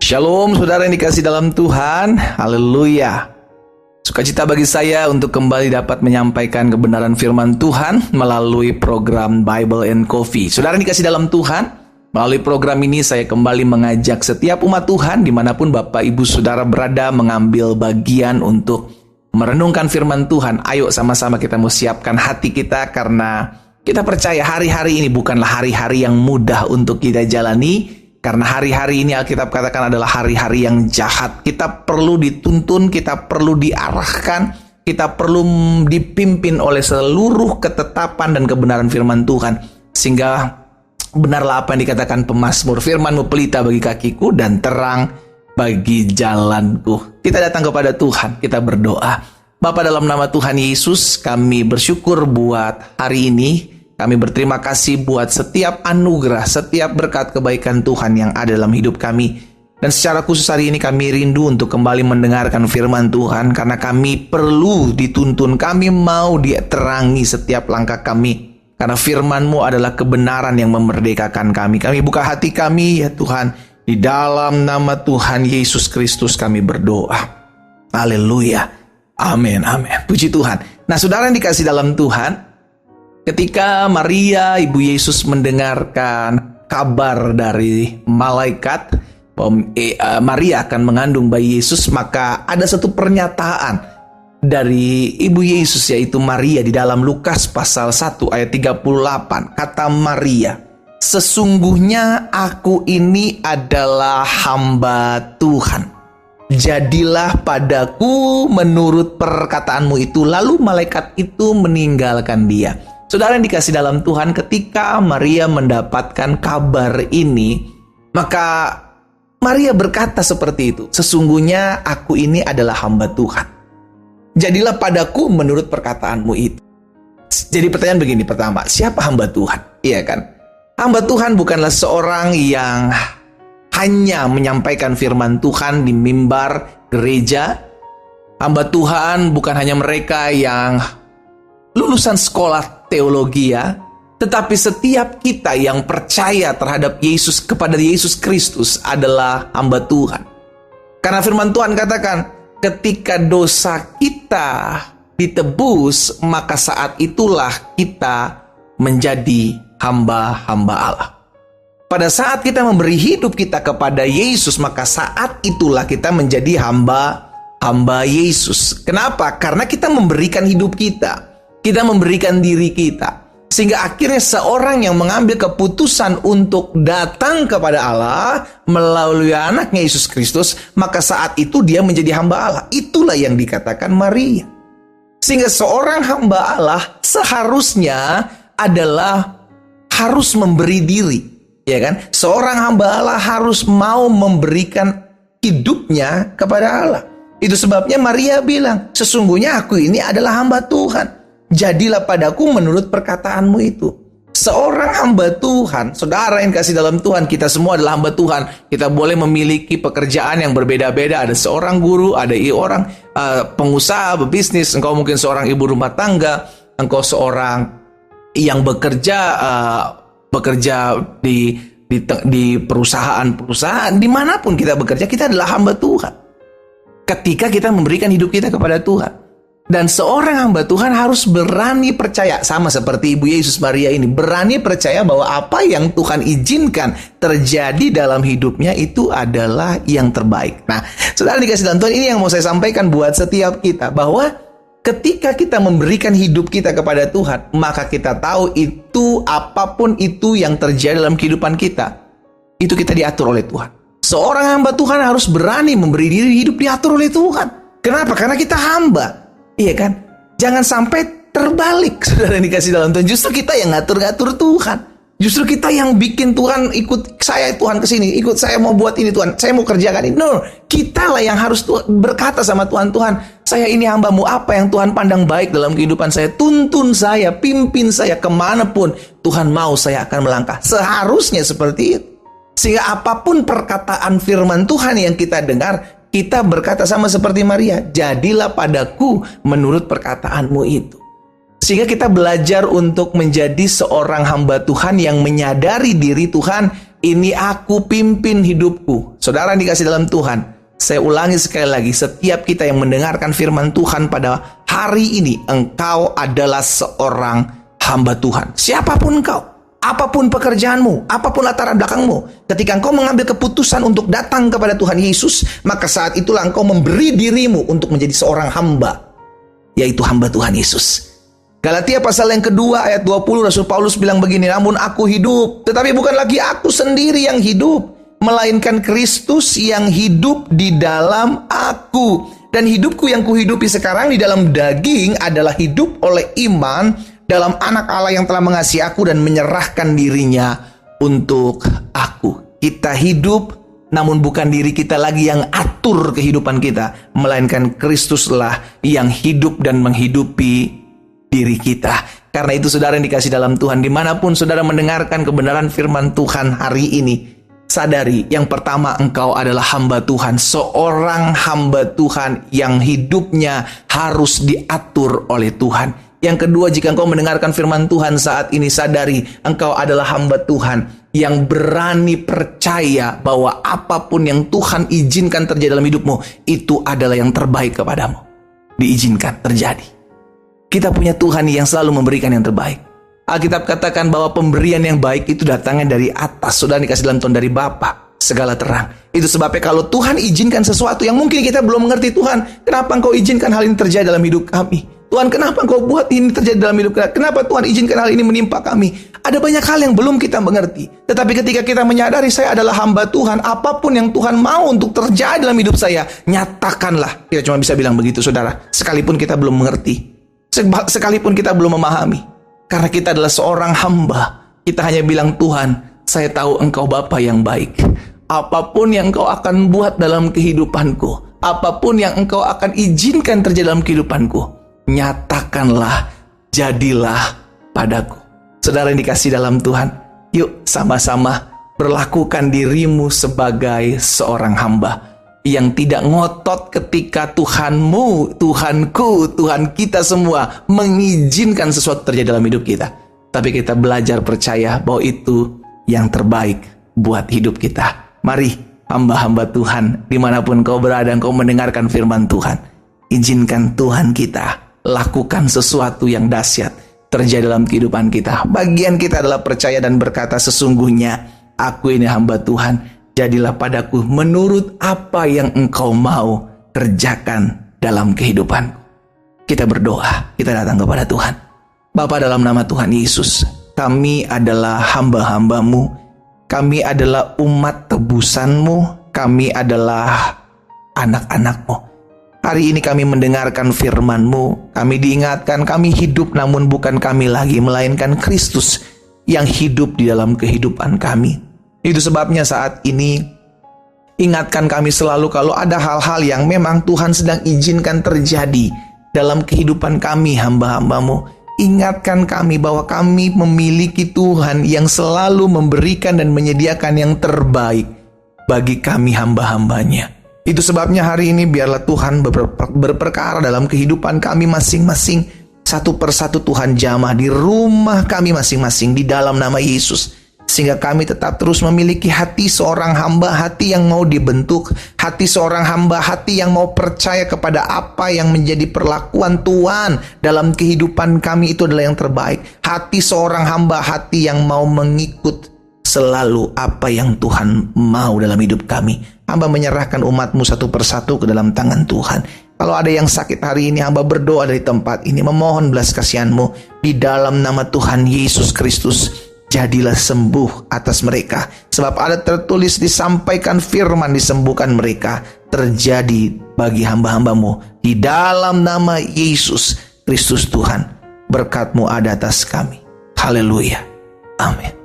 Shalom saudara yang dikasih dalam Tuhan. Haleluya. Sukacita bagi saya untuk kembali dapat menyampaikan kebenaran firman Tuhan melalui program Bible and Coffee. Saudara yang dikasih dalam Tuhan, melalui program ini saya kembali mengajak setiap umat Tuhan dimanapun Bapak Ibu Saudara berada mengambil bagian untuk merenungkan firman Tuhan. Ayo sama-sama kita mau siapkan hati kita, karena kita percaya hari-hari ini bukanlah hari-hari yang mudah untuk kita jalani. Karena hari-hari ini Alkitab katakan adalah hari-hari yang jahat. Kita perlu dituntun, kita perlu diarahkan, kita perlu dipimpin oleh seluruh ketetapan dan kebenaran firman Tuhan. Sehingga benarlah apa yang dikatakan pemazmur, firman-Mu pelita bagi kakiku dan terang bagi jalanku. Kita datang kepada Tuhan, kita berdoa. Bapa, dalam nama Tuhan Yesus, kami bersyukur buat hari ini. Kami berterima kasih buat setiap anugerah, setiap berkat kebaikan Tuhan yang ada dalam hidup kami. Dan secara khusus hari ini kami rindu untuk kembali mendengarkan firman Tuhan, karena kami perlu dituntun, kami mau diterangi setiap langkah kami. Karena firman-Mu adalah kebenaran yang memerdekakan kami. Kami buka hati kami ya Tuhan. Di dalam nama Tuhan Yesus Kristus kami berdoa. Haleluya. Amin, amin. Puji Tuhan. Nah, saudara yang dikasih dalam Tuhan, ketika Maria, ibu Yesus, mendengarkan kabar dari malaikat bahwa Maria akan mengandung bayi Yesus, maka ada satu pernyataan dari ibu Yesus, yaitu Maria, di dalam Lukas pasal 1 ayat 38. Kata Maria, "Sesungguhnya aku ini adalah hamba Tuhan. Jadilah padaku menurut perkataanmu itu." Lalu malaikat itu meninggalkan dia. Saudara yang dikasih dalam Tuhan, ketika Maria mendapatkan kabar ini, maka Maria berkata seperti itu, "Sesungguhnya aku ini adalah hamba Tuhan. Jadilah padaku menurut perkataanmu itu." Jadi pertanyaan begini, pertama, siapa hamba Tuhan? Iya kan? Hamba Tuhan bukanlah seorang yang hanya menyampaikan firman Tuhan di mimbar gereja. Hamba Tuhan bukan hanya mereka yang lulusan sekolah teologi ya, tetapi setiap kita yang percaya terhadap Yesus, kepada Yesus Kristus adalah hamba Tuhan. Karena firman Tuhan katakan, ketika dosa kita ditebus, maka saat itulah kita menjadi hamba-hamba Allah. Pada saat kita memberi hidup kita kepada Yesus, maka saat itulah kita menjadi hamba Yesus. Kenapa? Karena kita memberikan hidup kita. Kita memberikan diri kita. Sehingga akhirnya seorang yang mengambil keputusan untuk datang kepada Allah melalui anaknya Yesus Kristus, maka saat itu dia menjadi hamba Allah. Itulah yang dikatakan Maria. Sehingga seorang hamba Allah seharusnya adalah harus memberi diri. Ya kan? Seorang hamba Allah harus mau memberikan hidupnya kepada Allah. Itu sebabnya Maria bilang, "Sesungguhnya aku ini adalah hamba Tuhan. Jadilah padaku menurut perkataanmu itu." Seorang hamba Tuhan, saudara yang kasih dalam Tuhan, kita semua adalah hamba Tuhan. Kita boleh memiliki pekerjaan yang berbeda-beda. Ada seorang guru, ada orang pengusaha, berbisnis. Engkau mungkin seorang ibu rumah tangga. Engkau seorang yang bekerja di perusahaan-perusahaan. Dimanapun kita bekerja, kita adalah hamba Tuhan. Ketika kita memberikan hidup kita kepada Tuhan. Dan seorang hamba Tuhan harus berani percaya, sama seperti ibu Yesus Maria ini, berani percaya bahwa apa yang Tuhan izinkan terjadi dalam hidupnya itu adalah yang terbaik. Nah, saudara dikasih dalam Tuhan, ini yang mau saya sampaikan buat setiap kita, bahwa ketika kita memberikan hidup kita kepada Tuhan, maka kita tahu itu apapun itu yang terjadi dalam kehidupan kita, itu kita diatur oleh Tuhan. Seorang hamba Tuhan harus berani memberi diri, hidup diatur oleh Tuhan. Kenapa? Karena kita hamba. Iya kan? Jangan sampai terbalik, saudara yang dikasih dalam Tuhan. Justru kita yang ngatur-ngatur Tuhan. Justru kita yang bikin Tuhan ikut saya, Tuhan kesini, ikut saya mau buat ini Tuhan, saya mau kerjakan ini. No, kita lah yang harus berkata sama Tuhan, "Tuhan, saya ini hamba-Mu, apa yang Tuhan pandang baik dalam kehidupan saya, tuntun saya, pimpin saya kemanapun Tuhan mau saya akan melangkah." Seharusnya seperti itu. Sehingga apapun perkataan firman Tuhan yang kita dengar, kita berkata sama seperti Maria, "Jadilah padaku menurut perkataanmu itu." Sehingga kita belajar untuk menjadi seorang hamba Tuhan yang menyadari diri Tuhan ini aku pimpin hidupku. Saudara yang dikasih dalam Tuhan, saya ulangi sekali lagi, setiap kita yang mendengarkan firman Tuhan pada hari ini, engkau adalah seorang hamba Tuhan. Siapapun engkau, apapun pekerjaanmu, apapun latar belakangmu, ketika engkau mengambil keputusan untuk datang kepada Tuhan Yesus, maka saat itulah engkau memberi dirimu untuk menjadi seorang hamba, yaitu hamba Tuhan Yesus. Galatia pasal yang kedua ayat 20, Rasul Paulus bilang begini, namun aku hidup, tetapi bukan lagi aku sendiri yang hidup, melainkan Kristus yang hidup di dalam aku. Dan hidupku yang kuhidupi sekarang di dalam daging adalah hidup oleh iman dalam anak Allah yang telah mengasihi aku dan menyerahkan dirinya untuk aku. Kita hidup, namun bukan diri kita lagi yang atur kehidupan kita, melainkan Kristuslah yang hidup dan menghidupi diri kita. Karena itu saudara yang dikasih dalam Tuhan, dimanapun saudara mendengarkan kebenaran firman Tuhan hari ini, sadari yang pertama, engkau adalah hamba Tuhan, seorang hamba Tuhan yang hidupnya harus diatur oleh Tuhan. Yang kedua, jika engkau mendengarkan firman Tuhan saat ini, sadari engkau adalah hamba Tuhan yang berani percaya bahwa apapun yang Tuhan izinkan terjadi dalam hidupmu, itu adalah yang terbaik kepadamu. Diizinkan terjadi. Kita punya Tuhan yang selalu memberikan yang terbaik. Alkitab katakan bahwa pemberian yang baik itu datangnya dari atas. Sudah dikasih dalam Tuhan dari Bapa segala terang. Itu sebabnya kalau Tuhan izinkan sesuatu yang mungkin kita belum mengerti, Tuhan, kenapa engkau izinkan hal ini terjadi dalam hidup kami? Tuhan, kenapa engkau buat ini terjadi dalam hidup kami? Kenapa Tuhan izinkan hal ini menimpa kami? Ada banyak hal yang belum kita mengerti. Tetapi ketika kita menyadari saya adalah hamba Tuhan, apapun yang Tuhan mau untuk terjadi dalam hidup saya, nyatakanlah. Kita cuma bisa bilang begitu, saudara. Sekalipun kita belum mengerti. Sekalipun kita belum memahami, karena kita adalah seorang hamba, kita hanya bilang, Tuhan, saya tahu engkau Bapa yang baik. Apapun yang engkau akan buat dalam kehidupanku, apapun yang engkau akan izinkan terjadi dalam kehidupanku, nyatakanlah, jadilah padaku. Saudara yang dikasih dalam Tuhan, yuk sama-sama berlakukan dirimu sebagai seorang hamba yang tidak ngotot ketika Tuhanmu, Tuhanku, Tuhan kita semua mengizinkan sesuatu terjadi dalam hidup kita. Tapi kita belajar percaya bahwa itu yang terbaik buat hidup kita. Mari hamba-hamba Tuhan, dimanapun kau berada, kau mendengarkan firman Tuhan, izinkan Tuhan kita lakukan sesuatu yang dahsyat terjadi dalam kehidupan kita. Bagian kita adalah percaya dan berkata, sesungguhnya aku ini hamba Tuhan, jadilah padaku menurut apa yang engkau mau kerjakan dalam kehidupanku. Kita berdoa, kita datang kepada Tuhan. Bapa, dalam nama Tuhan Yesus, kami adalah hamba-hambamu, kami adalah umat tebusanmu, kami adalah anak-anakmu. Hari ini kami mendengarkan firman-Mu, kami diingatkan kami hidup namun bukan kami lagi, melainkan Kristus yang hidup di dalam kehidupan kami. Itu sebabnya saat ini ingatkan kami selalu kalau ada hal-hal yang memang Tuhan sedang izinkan terjadi dalam kehidupan kami hamba-hamba-Mu. Ingatkan kami bahwa kami memiliki Tuhan yang selalu memberikan dan menyediakan yang terbaik bagi kami hamba-hambanya. Itu sebabnya hari ini biarlah Tuhan berperkara dalam kehidupan kami masing-masing. Satu persatu Tuhan jamah di rumah kami masing-masing di dalam nama Yesus. Sehingga kami tetap terus memiliki hati seorang hamba, hati yang mau dibentuk, hati seorang hamba, hati yang mau percaya kepada apa yang menjadi perlakuan Tuhan dalam kehidupan kami itu adalah yang terbaik. Hati seorang hamba, hati yang mau mengikut selalu apa yang Tuhan mau dalam hidup kami. Hamba menyerahkan umat-Mu satu persatu ke dalam tangan Tuhan. Kalau ada yang sakit hari ini, hamba berdoa dari tempat ini, memohon belas kasihan-Mu di dalam nama Tuhan Yesus Kristus. Jadilah sembuh atas mereka. Sebab ada tertulis, disampaikan firman, disembuhkan mereka. Terjadi bagi hamba-hamba-Mu. Di dalam nama Yesus Kristus Tuhan. Berkat-Mu ada atas kami. Haleluya. Amin.